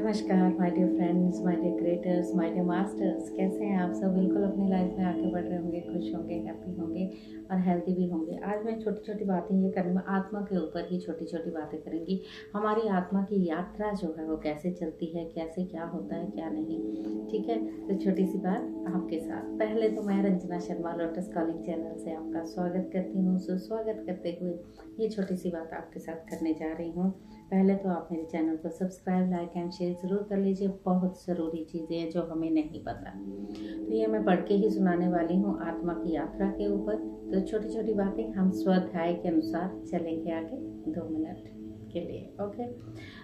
नमस्कार my dear friends, my dear creators, my dear masters. कैसे हैं आप सब? बिल्कुल अपनी लाइफ में आगे बढ़ रहे होंगे, खुश होंगे, हैप्पी होंगे और हेल्दी भी होंगे। आज मैं छोटी छोटी बातें ये करने में आत्मा के ऊपर ही छोटी छोटी बातें करेंगी। हमारी आत्मा की यात्रा जो है वो कैसे चलती है, कैसे क्या होता है क्या नहीं, ठीक है। तो छोटी सी बात आपके साथ। पहले तो मैं Ranjana Sharma lotus calling channel से आपका स्वागत करती हूँ। सुस्वागत करते हुए ये छोटी सी बात आपके साथ करने जा रही हूँ। पहले तो आप मेरे चैनल को सब्सक्राइब, लाइक एंड शेयर ज़रूर कर लीजिए। बहुत ज़रूरी चीज़ें हैं जो हमें नहीं पता, तो ये मैं पढ़ के ही सुनाने वाली हूँ आत्मा की यात्रा के ऊपर। तो छोटी छोटी बातें हम स्वाध्याय के अनुसार चलेंगे आगे 2 मिनट के लिए। ओके,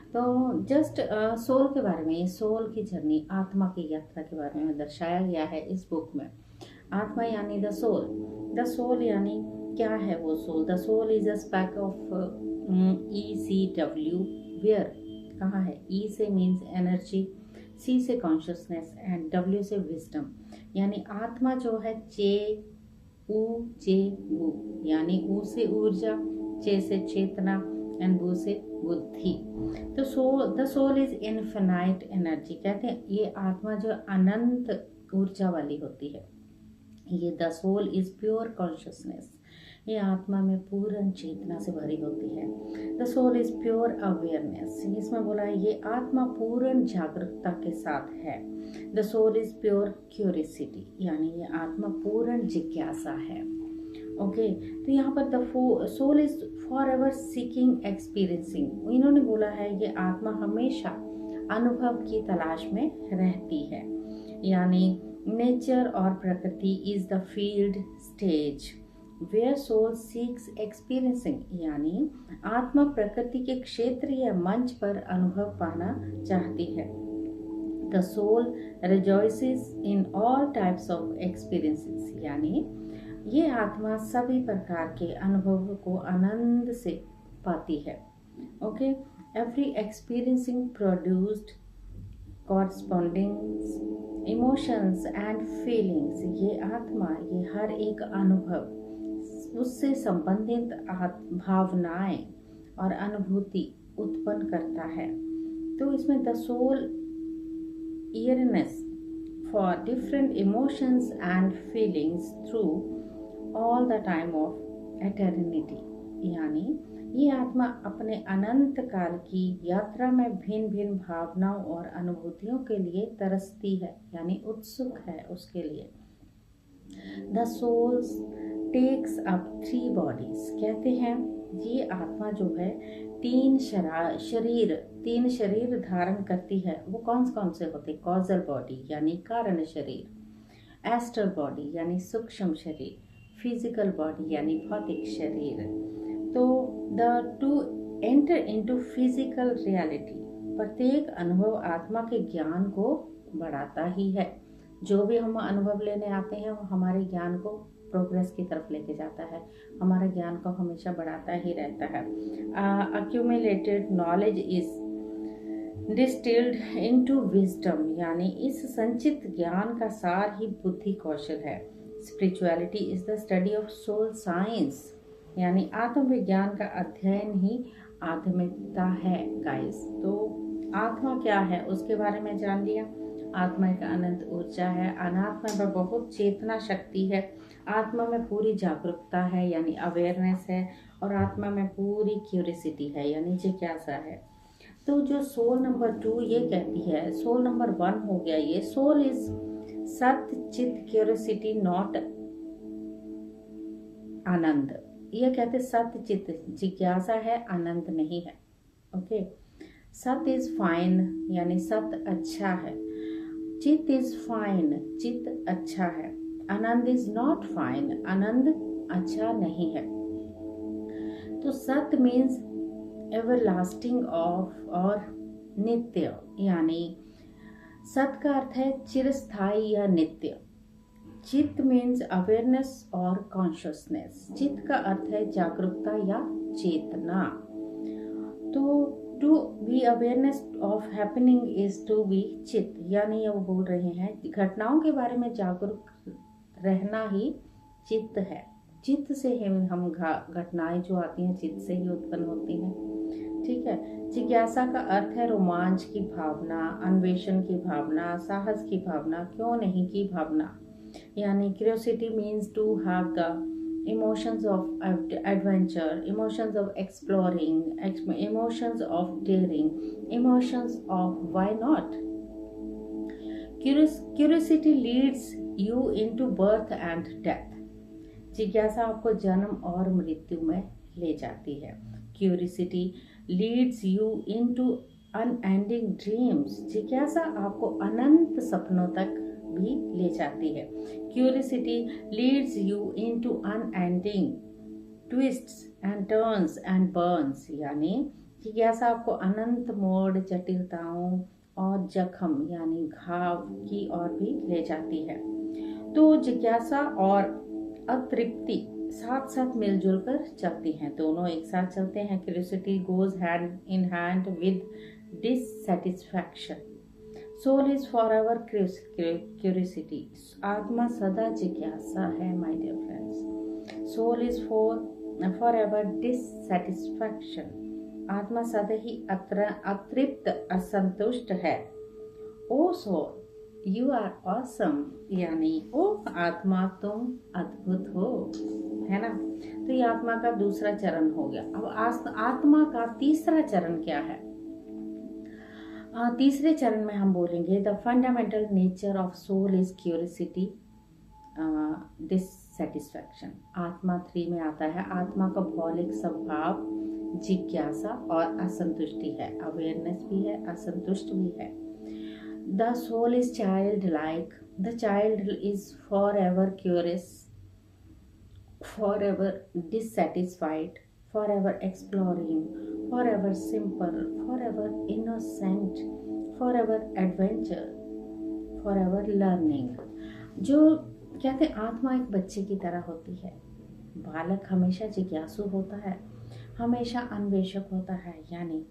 तो जस्ट सोल के बारे में, ये सोल की जर्नी, आत्मा की यात्रा के बारे में दर्शाया गया है इस बुक में। आत्मा यानी द सोल। द सोल यानी क्या है वो soul? The soul is a speck of ECW, where, कहाँ है? E से मीन्स एनर्जी, C से कॉन्शियसनेस एंड W से विजडम। यानी आत्मा जो है चे यानी ऊ से ऊर्जा, चे से चेतना एंड बू से बुद्धि। तो the soul is infinite energy. कहते हैं ये आत्मा जो अनंत ऊर्जा वाली होती है। ये the soul is pure consciousness. ये आत्मा में पूर्ण चेतना से भरी होती है। The soul is pure awareness. इसमें बोला है ये आत्मा पूर्ण जागरूकता के साथ है। The soul is pure curiosity, यानी ये आत्मा पूर्ण जिज्ञासा है। ओके, तो यहाँ पर the soul is for ever seeking experiencing. इन्होंने बोला है ये आत्मा हमेशा अनुभव की तलाश में रहती है। यानी नेचर और प्रकृति is the field stage where soul seeks experiencing. यानी आत्मा प्रकृति के क्षेत्र या मंच पर अनुभव पाना चाहती है। The soul rejoices in all types of experiences. यानी ये आत्मा सभी प्रकार के अनुभवों को आनंद से पाती है। Okay, every experiencing produced corresponding emotions and feelings. ये आत्मा, ये हर एक अनुभव, उससे संबंधित भावनाएं और अनुभूति उत्पन्न करता है। तो इसमें the soul yearns for different emotions and feelings through all the time of eternity. यानी ये आत्मा अपने अनंत काल की यात्रा में भिन्न भिन्न भावनाओं और अनुभूतियों के लिए तरसती है, यानी उत्सुक है उसके लिए। The souls takes up 3 bodies. कहते हैं ये आत्मा जो है तीन शरीर धारण करती है। वो कौन से होते? कॉजल बॉडी यानी कारण शरीर, एस्ट्रल बॉडी यानी सूक्ष्म शरीर, फिजिकल बॉडी यानी भौतिक शरीर। तो the two enter into physical reality. प्रत्येक अनुभव आत्मा के ज्ञान को बढ़ाता ही है। जो भी हम अनुभव लेने आते हैं वो हमारे ज्ञान को प्रोग्रेस की तरफ लेके जाता है, हमारे ज्ञान को हमेशा बढ़ाता ही रहता है। Accumulated knowledge is distilled into wisdom. यानी इस संचित ज्ञान का सार ही बुद्धि कौशल है। Spirituality is the study of soul science. यानी आत्मविज्ञान का अध्ययन ही आध्यात्मिकता है गाइस। तो आत्मा क्या है उसके बारे में जान लिया। आत्मा एक अनंत ऊर्जा है। अनात्मा में बहुत चेतना शक्ति है। आत्मा में पूरी जागरूकता है यानी अवेयरनेस है, और आत्मा में पूरी क्यूरियोसिटी है यानी जिज्ञासा है। तो जो सोल नंबर 2 ये कहती है, सोल नंबर 1 हो गया ये, सोल इज सत्य चित क्यूरियोसिटी नॉट आनंद। ये कहते सत्य चित जिज्ञासा है, आनंद नहीं है। ओके, सत्य इज फाइन यानी सत्य अच्छा है। चित इज फाइन, चित अच्छा है। आनंद इज नॉट फाइन, आनंद अच्छा नहीं है। तो सत्य मीन्स एवरलास्टिंग ऑफ और नित्य। यानी सत्य का अर्थ है चिरस्थायी या नित्य। चित मीन्स अवेयरनेस और कॉन्शियसनेस। चित का अर्थ है जागरूकता या चेतना। तो to be awareness of happening is to be chit. यानी ये वो बोल रहे हैं घटनाओं के बारे में जागरूक रहना ही चित्त है। चित्त से हम घटनाएं जो आती हैं चित्त से ही उत्पन्न होती हैं। ठीक है। जिज्ञासा का अर्थ है रोमांच की भावना, अन्वेषण की भावना, साहस की भावना, क्यों नहीं की भावना। यानी curiosity means to have the emotions of adventure, emotions of exploring, emotions of daring, emotions of why not. Curiosity leads you into birth and death. जिज्ञासा आपको जन्म और मृत्यु में ले जाती है। Curiosity leads you into unending dreams. जिज्ञासा आपको अनंत सपनों तक भी ले जाती है। Curiosity leads you into unending twists and turns and burns. यानी जिज्ञासा आपको अनंत मोड़, जटिलताओं और जख्म यानी घाव की ओर भी ले जाती है। तो जिज्ञासा और अतृप्ति साथ साथ मिलजुल कर चलती हैं, दोनों एक साथ चलते हैं। Curiosity goes hand in hand with dissatisfaction. Soul is forever curiosity. आत्मा सदा जिज्ञासा है my dear friends. Soul is forever dissatisfaction. आत्मा सदा ही अतृप्त, असंतुष्ट है। O soul you are awesome. यानी ओ आत्मा तुम अद्भुत हो, है ना। तो ये आत्मा का दूसरा चरण हो गया। अब आत्मा का तीसरा चरण क्या है? तीसरे चरण में हम बोलेंगे the fundamental nature of soul is curiosity dissatisfaction. आत्मा 3 में आता है। आत्मा का मौलिक स्वभाव जिज्ञासा और असंतुष्टि है। अवेयरनेस भी है, असंतुष्ट भी है। The soul is childlike. The child is forever curious, forever dissatisfied, forever exploring, forever simple, forever innocent, forever adventure, forever learning. जो कहते हैं आत्मा एक बच्चे की तरह होती है। बालक हमेशा जिज्ञासु होता है, हमेशा अन्वेषक होता है, यानी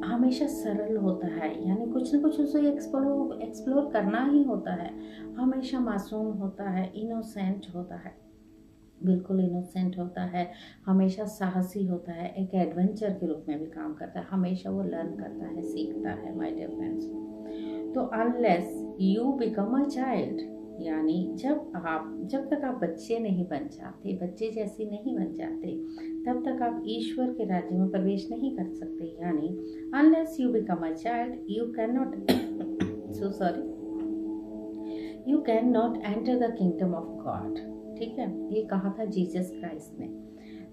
हमेशा सरल होता है, यानी कुछ न कुछ उसे एक्सप्लोर करना ही होता है। हमेशा मासूम होता है, इनोसेंट होता है, बिल्कुल इनोसेंट होता है। हमेशा साहसी होता है, एक एडवेंचर के रूप में भी काम करता है। हमेशा वो लर्न करता है, सीखता है माय डियर फ्रेंड्स। तो unless you become a child, यानी जब तक आप बच्चे नहीं बन जाते, बच्चे जैसी नहीं बन जाते, तब तक आप ईश्वर के राज्य में प्रवेश नहीं कर सकते। यानी unless you become a child you can not you can not enter the kingdom of God. ठीक है, ये कहा था जीसस क्राइस्ट ने।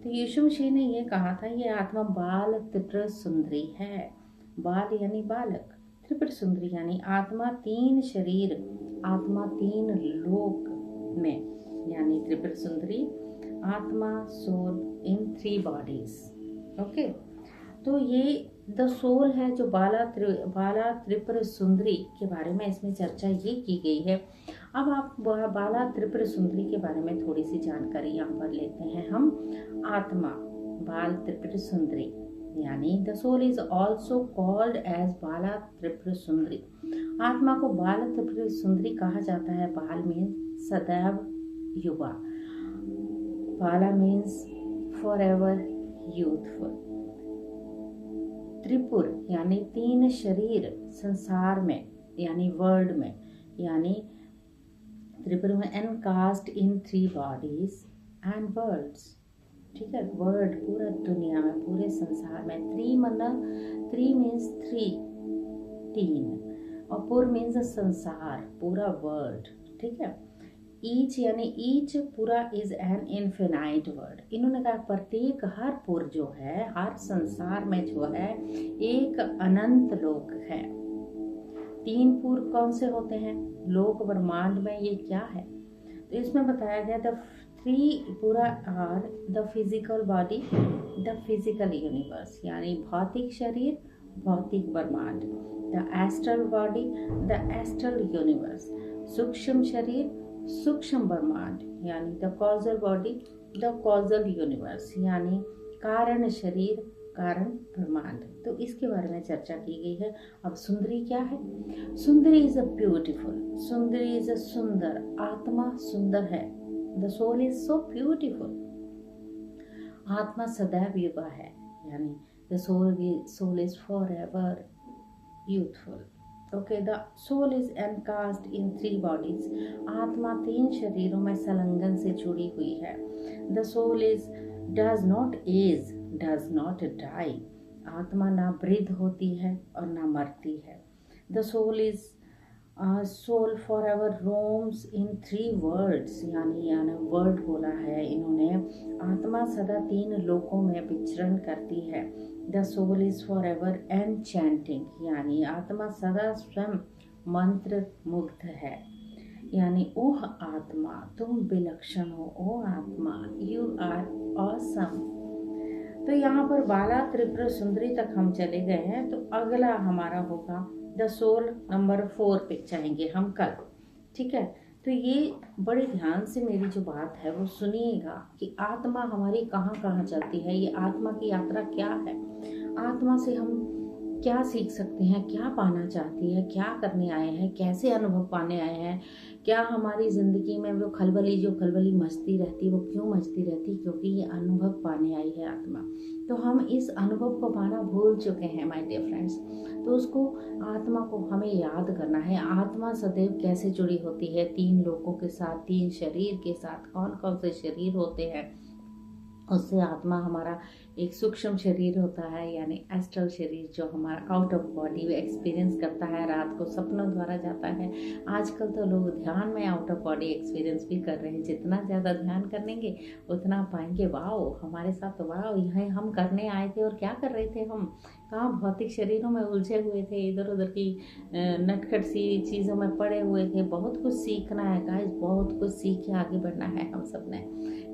तो यीशु मसीह ने ये कहा था, ये आत्मा बाल त्रिपुर सुंदरी है। बाल यानी बालक, त्रिपुर सुंदरी यानी आत्मा 3 शरीर, आत्मा 3 लोक में, यानी त्रिपुर सुंदरी आत्मा सोल इन 3 बॉडीज। ओके, तो ये द सोल है जो बाला त्रिपुर सुंदरी के बारे में इसमें चर्चा ये की गई है। अब आप बाला त्रिपुर सुंदरी के बारे में थोड़ी सी जानकारी यहाँ पर लेते हैं हम। आत्मा बाल त्रिपुर सुंदरी यानी the soul is also called as Bala Tripur Sundari. आत्मा को बाल त्रिपुर सुंदरी कहा जाता है। बाल मीन्स सदैव युवा, बाला मीन्स फॉर एवर यूथफुल। त्रिपुर यानी 3 शरीर संसार में, यानी वर्ल्ड में, यानी त्रिपुर में एनकास्ट इन 3 बॉडीज एंड वर्ल्ड्स। ठीक है, वर्ल्ड पूरा दुनिया में, पूरे संसार में। 3 मीन्स 3 और पुर मीन्स संसार, पूरा वर्ल्ड। ठीक है, ईच यानी ईच पूरा इज एन इन्फिनाइट वर्ड। इन्होंने कहा प्रत्येक हर पुर जो है, हर संसार में जो है, एक अनंत लोक है। 3 पुर कौन से होते हैं? लोक ब्रह्मांड में ये क्या है? तो इसमें बताया गया द 3 पूरा are the physical body, the physical universe, यानी भौतिक शरीर, भौतिक ब्रह्मांड। The astral body, the astral universe. सूक्ष्म शरीर, सूक्ष्म ब्रह्मांड, यानी the causal body, the causal universe, यानी कारण शरीर, कारण ब्रह्मांड। तो इसके बारे में चर्चा की गई है। अब सुंदरी क्या है? Sundari is a beautiful, Sundari is a सुंदर, आत्मा सुंदर है। The soul is so beautiful. आत्मा सदैव युवा है, यानी the soul is for ever youthful. Okay, the soul is encased in 3 bodies. आत्मा 3 शरीरों में संलग्न से जुड़ी हुई है। The soul is does not age, does not die. आत्मा ना वृद्ध होती है और ना मरती है। The soul for ever roams in 3 world's, यानी वर्ड बोला है इन्होंने। आत्मा सदा 3 लोकों में विचरण करती है। The soul is for ever enchanting, यानी आत्मा सदा स्वयं मंत्र मुग्ध है। यानी ओह आत्मा तुम विलक्षण हो, ओ आत्मा यू आर ऑसम। तो यहाँ पर बाला त्रिपुरा सुंदरी तक हम चले गए हैं। तो अगला हमारा होगा द सोल नंबर 4 पे जाएंगे हम कल, ठीक है। तो ये बड़े ध्यान से मेरी जो बात है वो सुनिएगा कि आत्मा हमारी कहाँ कहाँ चलती है, ये आत्मा की यात्रा क्या है, आत्मा से हम क्या सीख सकते हैं, क्या पाना चाहती है, क्या करने आए हैं, कैसे अनुभव पाने आए हैं, क्या हमारी ज़िंदगी में वो खलबली मचती रहती, वो क्यों मचती रहती, क्योंकि ये अनुभव पाने आई है आत्मा। तो हम इस अनुभव को पाना भूल चुके हैं माय डियर फ्रेंड्स। तो उसको आत्मा को हमें याद करना है। आत्मा सदैव कैसे जुड़ी होती है 3 लोकों के साथ, 3 शरीर के साथ। कौन कौन से शरीर होते हैं उससे आत्मा हमारा एक सूक्ष्म शरीर होता है, यानी एस्ट्रल शरीर जो हमारा आउट ऑफ बॉडी एक्सपीरियंस करता है, रात को सपनों द्वारा जाता है। आजकल तो लोग ध्यान में आउट ऑफ बॉडी एक्सपीरियंस भी कर रहे हैं। जितना ज़्यादा ध्यान करेंगे उतना पाएंगे वाओ हमारे साथ, तो वाओ यह हम करने आए थे और क्या कर रहे थे, हम कहाँ भौतिक शरीरों में उलझे हुए थे, इधर उधर की नटखट सी चीज़ों में पड़े हुए थे। बहुत कुछ सीखना है गाइस, बहुत कुछ सीख के आगे बढ़ना है हम सब ने,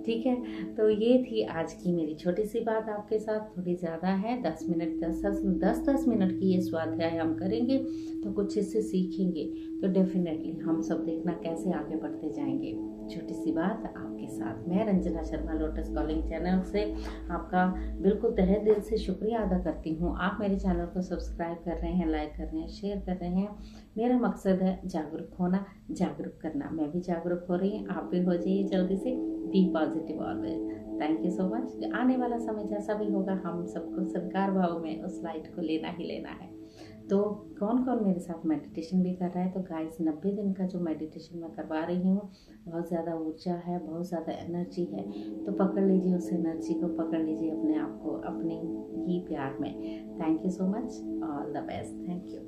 ठीक है। तो ये थी आज की मेरी छोटी सी बात आपके साथ, थोड़ी ज़्यादा है, 10 मिनट 10 मिनट की ये स्वाध्याय हम करेंगे तो कुछ इससे सीखेंगे। तो डेफिनेटली हम सब देखना कैसे आगे बढ़ते जाएंगे। छोटी सी बात आपके साथ, मैं Ranjana Sharma lotus calling channel से आपका बिल्कुल तहे दिल से शुक्रिया अदा करती हूँ। आप मेरे चैनल को सब्सक्राइब कर रहे हैं, लाइक कर रहे हैं, शेयर कर रहे हैं। मेरा मकसद है जागरूक होना, जागरूक करना। मैं भी जागरूक हो रही हूँ, आप भी हो जाइए जल्दी से। Be positive always. Thank you so much. आने वाला समय जैसा भी होगा हम सबको स्वीकार भाव में उस लाइट को लेना ही लेना है। तो कौन कौन मेरे साथ मेडिटेशन भी कर रहा है, तो गाइस 90 दिन का जो मेडिटेशन मैं करवा रही हूँ, बहुत ज़्यादा ऊर्जा है, बहुत ज़्यादा एनर्जी है। तो पकड़ लीजिए उस एनर्जी को, पकड़ लीजिए अपने आप को अपने ही प्यार में। Thank you so much, all the best, thank you.